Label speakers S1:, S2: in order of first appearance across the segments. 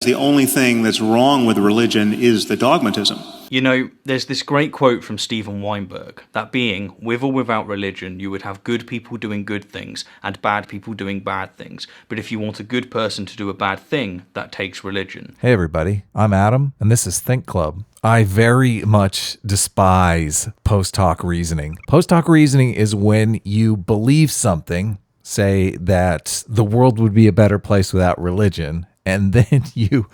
S1: The only thing that's wrong with religion is the dogmatism.
S2: You know, there's this great quote from Steven Weinberg, that being, with or without religion, you would have good people doing good things and bad people doing bad things. But if you want a good person to do a bad thing, that takes religion.
S3: Hey everybody, I'm Adam, and this is Think Club. I very much despise post hoc reasoning. Post hoc reasoning is when you believe something, say that the world would be a better place without religion, and then you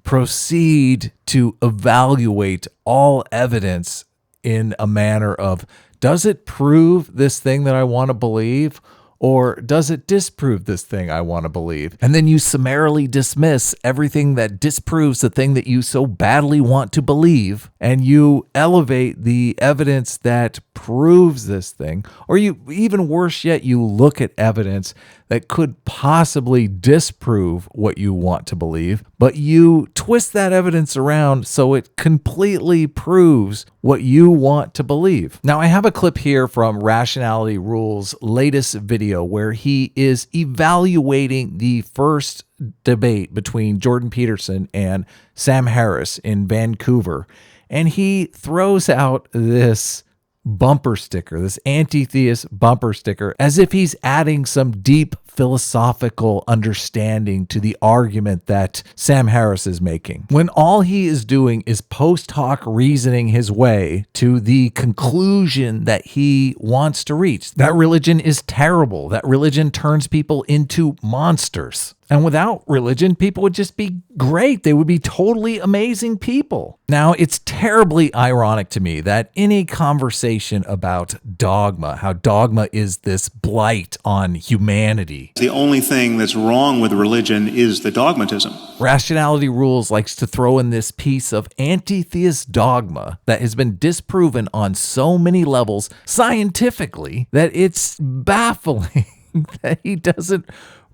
S3: proceed to evaluate all evidence in a manner of, does it prove this thing that I want to believe? Or does it disprove this thing I want to believe? And then you summarily dismiss everything that disproves the thing that you so badly want to believe, and you elevate the evidence that proves this thing. Or you, even worse yet, you look at evidence that could possibly disprove what you want to believe, but you twist that evidence around so it completely proves what you want to believe. Now, I have a clip here from Rationality Rules' latest video where he is evaluating the first debate between Jordan Peterson and Sam Harris in Vancouver, and he throws out this bumper sticker, this anti-theist bumper sticker, as if he's adding some deep philosophical understanding to the argument that Sam Harris is making, when all he is doing is post hoc reasoning his way to the conclusion that he wants to reach, that religion is terrible, that religion turns people into monsters. And without religion, people would just be great. They would be totally amazing people. Now, it's terribly ironic to me that in a conversation about dogma, how dogma is this blight on humanity,
S1: the only thing that's wrong with religion is the dogmatism.
S3: Rationality Rules likes to throw in this piece of anti-theist dogma that has been disproven on so many levels scientifically that it's baffling that he doesn't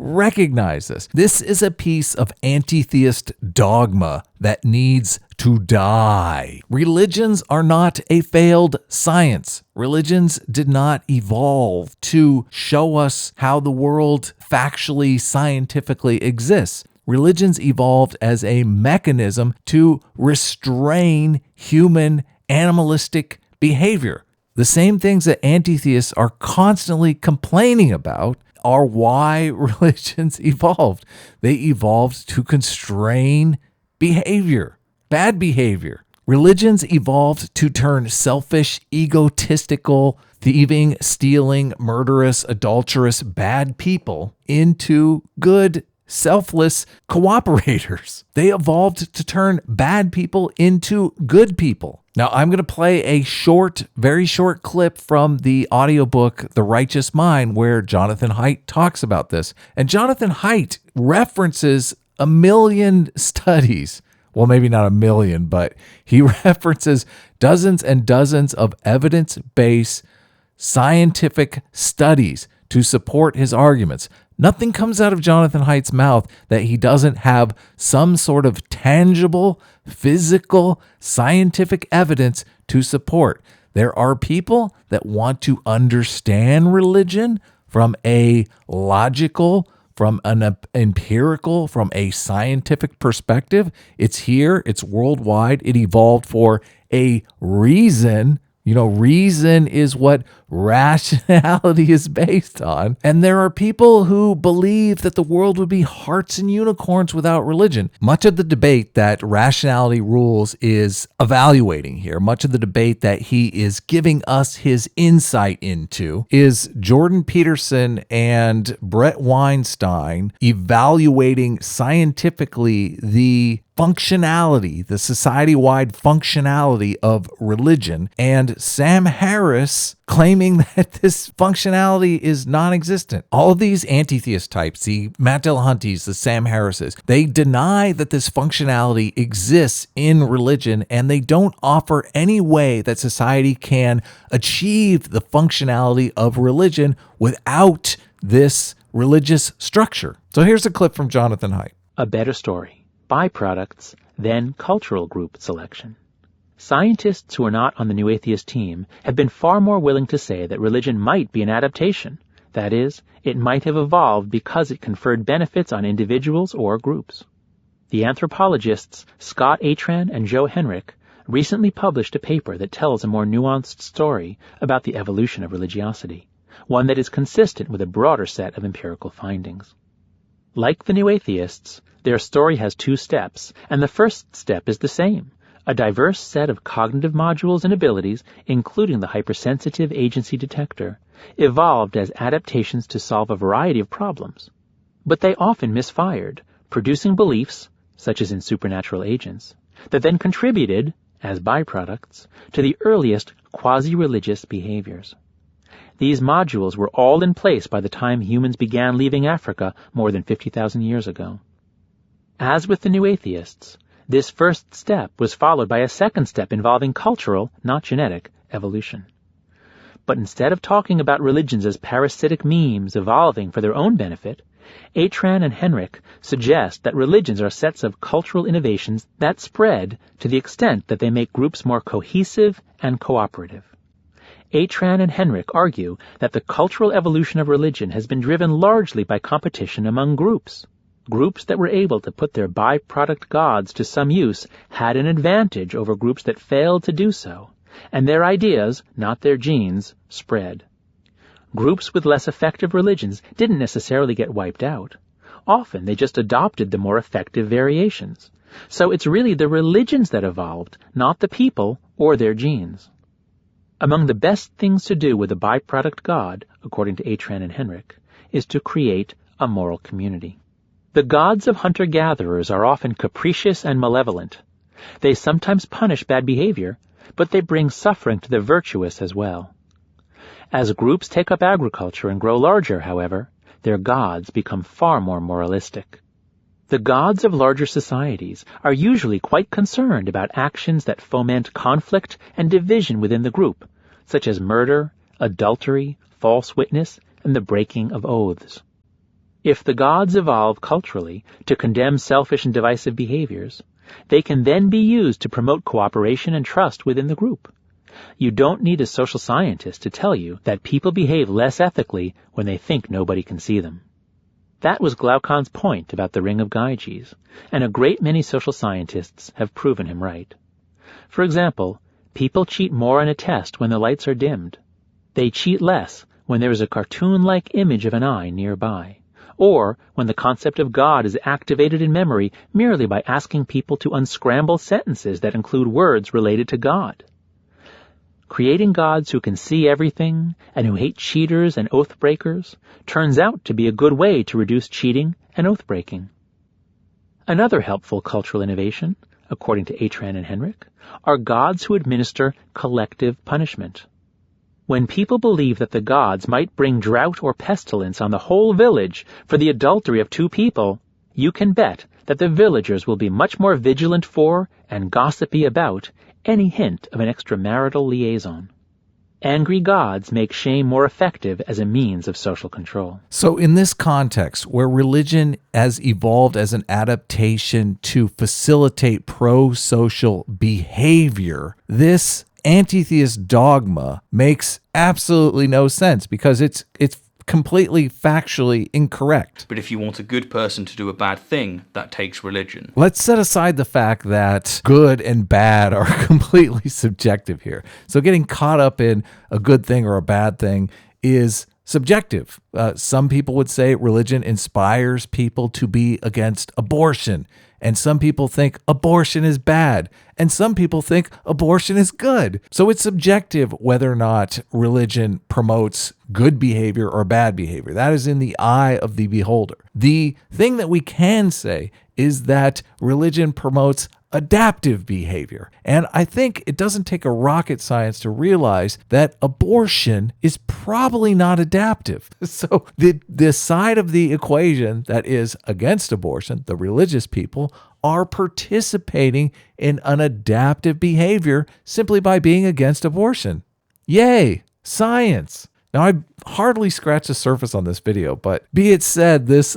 S3: recognize this. This is a piece of anti-theist dogma that needs to die. Religions are not a failed science. Religions did not evolve to show us how the world factually, scientifically exists. Religions evolved as a mechanism to restrain human animalistic behavior. The same things that anti-theists are constantly complaining about are why religions evolved. They evolved to constrain behavior, bad behavior. Religions evolved to turn selfish, egotistical, thieving, stealing, murderous, adulterous, bad people into good, selfless cooperators. They evolved to turn bad people into good people. Now, I'm going to play a short, very short clip from the audiobook The Righteous Mind, where Jonathan Haidt talks about this. And Jonathan Haidt references a million studies. Well, maybe not a million, but he references dozens and dozens of evidence-based scientific studies to support his arguments. Nothing comes out of Jonathan Haidt's mouth that he doesn't have some sort of tangible, physical, scientific evidence to support. There are people that want to understand religion from a logical, from an empirical, from a scientific perspective. It's here, it's worldwide, it evolved for a reason. You know, reason is what rationality is based on. And there are people who believe that the world would be hearts and unicorns without religion. Much of the debate that Rationality Rules is evaluating here, much of the debate that he is giving us his insight into, is Jordan Peterson and Brett Weinstein evaluating scientifically the functionality, the society-wide functionality of religion, and Sam Harris claiming that this functionality is non-existent. All of these anti-theist types, the Matt Dillahunty's, the Sam Harris's, they deny that this functionality exists in religion, and they don't offer any way that society can achieve the functionality of religion without this religious structure. So here's a clip from Jonathan Haidt.
S4: A better story. Byproducts, then cultural group selection. Scientists who are not on the New Atheist team have been far more willing to say that religion might be an adaptation. That is, it might have evolved because it conferred benefits on individuals or groups. The anthropologists Scott Atran and Joe Henrich recently published a paper that tells a more nuanced story about the evolution of religiosity, one that is consistent with a broader set of empirical findings. Like the new atheists, their story has two steps, and the first step is the same: a diverse set of cognitive modules and abilities, including the hypersensitive agency detector, evolved as adaptations to solve a variety of problems. But they often misfired, producing beliefs, such as in supernatural agents, that then contributed, as byproducts, to the earliest quasi-religious behaviors. These modules were all in place by the time humans began leaving Africa more than 50,000 years ago. As with the new atheists, this first step was followed by a second step involving cultural, not genetic, evolution. But instead of talking about religions as parasitic memes evolving for their own benefit, Atran and Henrich suggest that religions are sets of cultural innovations that spread to the extent that they make groups more cohesive and cooperative. Atran and Henrich argue that the cultural evolution of religion has been driven largely by competition among groups. Groups that were able to put their byproduct gods to some use had an advantage over groups that failed to do so, and their ideas, not their genes, spread. Groups with less effective religions didn't necessarily get wiped out. Often they just adopted the more effective variations. So it's really the religions that evolved, not the people or their genes. Among the best things to do with a byproduct god, according to Atran and Henrich, is to create a moral community. The gods of hunter-gatherers are often capricious and malevolent. They sometimes punish bad behavior, but they bring suffering to the virtuous as well. As groups take up agriculture and grow larger, however, their gods become far more moralistic. The gods of larger societies are usually quite concerned about actions that foment conflict and division within the group, such as murder, adultery, false witness, and the breaking of oaths. If the gods evolve culturally to condemn selfish and divisive behaviors, they can then be used to promote cooperation and trust within the group. You don't need a social scientist to tell you that people behave less ethically when they think nobody can see them. That was Glaucon's point about the Ring of Gyges, and a great many social scientists have proven him right. For example, people cheat more on a test when the lights are dimmed. They cheat less when there is a cartoon-like image of an eye nearby, or when the concept of God is activated in memory merely by asking people to unscramble sentences that include words related to God. Creating gods who can see everything and who hate cheaters and oath-breakers turns out to be a good way to reduce cheating and oath-breaking. Another helpful cultural innovation, according to Atran and Henrich, are gods who administer collective punishment. When people believe that the gods might bring drought or pestilence on the whole village for the adultery of two people, you can bet that the villagers will be much more vigilant for and gossipy about any hint of an extramarital liaison. Angry gods make shame more effective as a means of social control.
S3: So in this context, where religion has evolved as an adaptation to facilitate pro-social behavior, this anti-theist dogma makes absolutely no sense because it's completely factually incorrect.
S2: But if you want a good person to do a bad thing, that takes religion.
S3: Let's set aside the fact that good and bad are completely subjective here. So getting caught up in a good thing or a bad thing is subjective. Some people would say religion inspires people to be against abortion. And some people think abortion is bad. And some people think abortion is good. So it's subjective whether or not religion promotes good behavior or bad behavior. That is in the eye of the beholder. The thing that we can say is that religion promotes adaptive behavior. And I think it doesn't take a rocket science to realize that abortion is probably not adaptive. So the side of the equation that is against abortion, the religious people, are participating in an adaptive behavior simply by being against abortion. Yay, science. Now, I hardly scratched the surface on this video, but be it said, this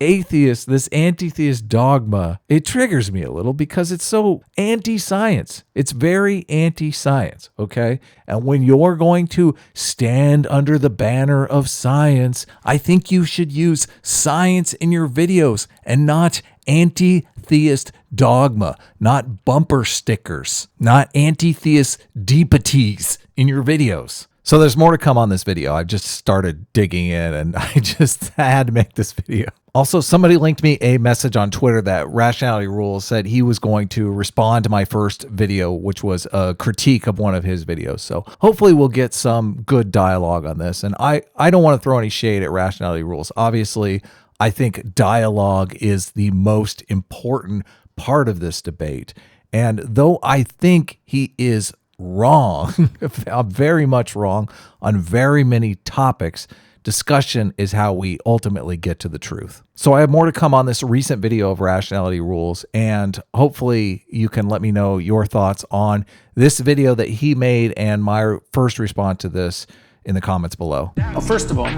S3: atheist, this anti-theist dogma, it triggers me a little because it's so anti-science. It's very anti-science, okay? And when you're going to stand under the banner of science, I think you should use science in your videos and not anti-theist dogma, not bumper stickers, not anti-theist deepities in your videos. So there's more to come on this video. I've just started digging in and I just had to make this video. Also, somebody linked me a message on Twitter that Rationality Rules said he was going to respond to my first video, which was a critique of one of his videos. So hopefully we'll get some good dialogue on this. And I don't want to throw any shade at Rationality Rules. Obviously, I think dialogue is the most important part of this debate. And though I think he is wrong, very much wrong on very many topics, discussion is how we ultimately get to the truth. So I have more to come on this recent video of Rationality Rules, and hopefully you can let me know your thoughts on this video that he made and my first response to this in the comments below.
S5: Well, first of all,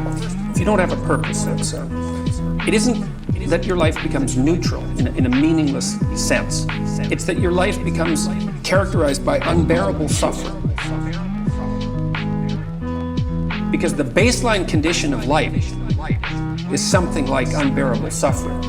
S5: if you don't have a purpose, it isn't that your life becomes neutral in a meaningless sense. It's that your life becomes characterized by unbearable suffering. Because the baseline condition of life is something like unbearable suffering.